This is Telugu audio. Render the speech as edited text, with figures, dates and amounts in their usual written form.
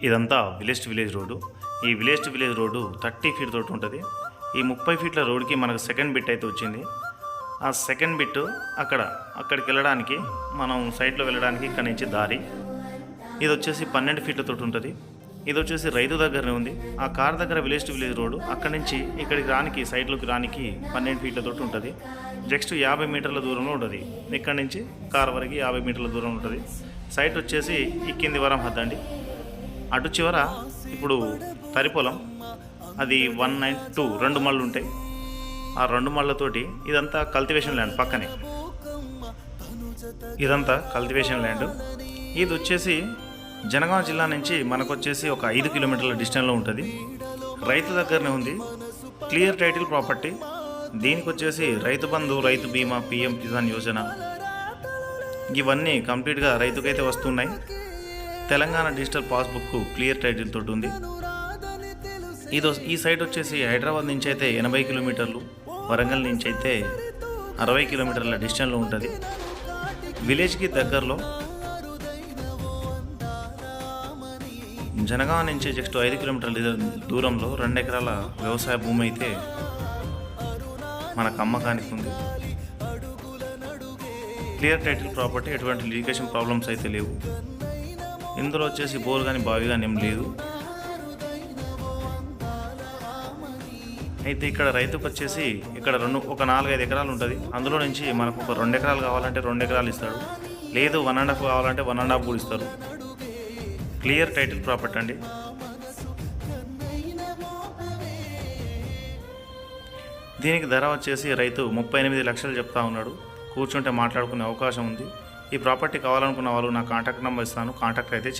ఇదంతా విలేజ్ టు విలేజ్ రోడ్డు. ఈ village to village road 30 feet తోటి ఉంటుంది. ఈ 30 ఫీట్ల రోడ్డుకి మనకు సెకండ్ బిట్ అయితే వచ్చింది. ఆ సెకండ్ బిట్ అక్కడికి వెళ్ళడానికి మనం సైట్లో వెళ్ళడానికి ఇక్కడ నుంచి దారి. ఇది వచ్చేసి 12 ఫీట్ల తోటి ఉంటుంది. ఇది వచ్చేసి రైతు దగ్గరనే ఉంది. ఆ కార్ దగ్గర విలేజ్ టు విలేజ్ రోడ్డు, అక్కడి నుంచి ఇక్కడికి రానికి సైట్లోకి రానికి 12 ఫీట్ల తోటి ఉంటుంది. జస్ట్ 50 మీటర్ల దూరంలో ఉంటుంది. ఇక్కడి నుంచి కార్ వరకు 50 మీటర్ల దూరంలో ఉంటుంది. సైట్ వచ్చేసి ఈ కింది వరం హద్దండి. అటు చివర ఇప్పుడు తరిపొలం, అది 192 2 మళ్ళు ఉంటాయి. ఆ 2 మళ్ళతోటి ఇదంతా కల్టివేషన్ ల్యాండ్. పక్కనే ఇదంతా కల్టివేషన్ ల్యాండ్. ఇది వచ్చేసి జనగాం జిల్లా నుంచి మనకు వచ్చేసి ఒక 5 కిలోమీటర్ల డిస్టెన్స్లో ఉంటుంది. రైతు దగ్గరనే ఉంది. Clear title property. దీనికి వచ్చేసి రైతు బంధు, రైతు బీమా, పిఎం కిసాన్ యోజన ఇవన్నీ కంప్లీట్గా రైతుకైతే వస్తున్నాయి. Telangana digital passbook clear title తోటి ఉంది. ఈ సైట్ వచ్చేసి హైదరాబాద్ నుంచి అయితే 80 కిలోమీటర్లు, వరంగల్ నుంచి అయితే 60 కిలోమీటర్ల డిస్టెన్స్లో ఉంటుంది. విలేజ్కి దగ్గరలో జనగాం నుంచి జస్ట్ 5 కిలోమీటర్ల దూరంలో 2 ఎకరాల వ్యవసాయ భూమి అయితే మనకు అమ్మకానికి ఉంది. క్లియర్ టైటిల్ ప్రాపర్టీ, ఎటువంటి లీకేషన్ ప్రాబ్లమ్స్ అయితే లేవు. ఇందులో వచ్చేసి బోర్ కానీ బావి కానీ ఏం లేదు. అయితే ఇక్కడ రైతుకు వచ్చేసి ఇక్కడ ఒక 4-5 ఎకరాలు ఉంటుంది. అందులో నుంచి మనకు ఒక 2 ఎకరాలు కావాలంటే 2 ఎకరాలు ఇస్తాడు. లేదు 1.5 కావాలంటే 1.5 కూడా ఇస్తారు. క్లియర్ టైటిల్ ప్రాపర్టీ అండి. దీనికి ధర వచ్చేసి రైతు 38 లక్షలు చెప్తా ఉన్నాడు. కూర్చుంటే మాట్లాడుకునే అవకాశం ఉంది. ఈ ప్రాపర్టీ కావాలనుకున్న వాళ్ళు నా కాంటాక్ట్ నెంబర్ ఇస్తాను. కాంటాక్ట్ అయితే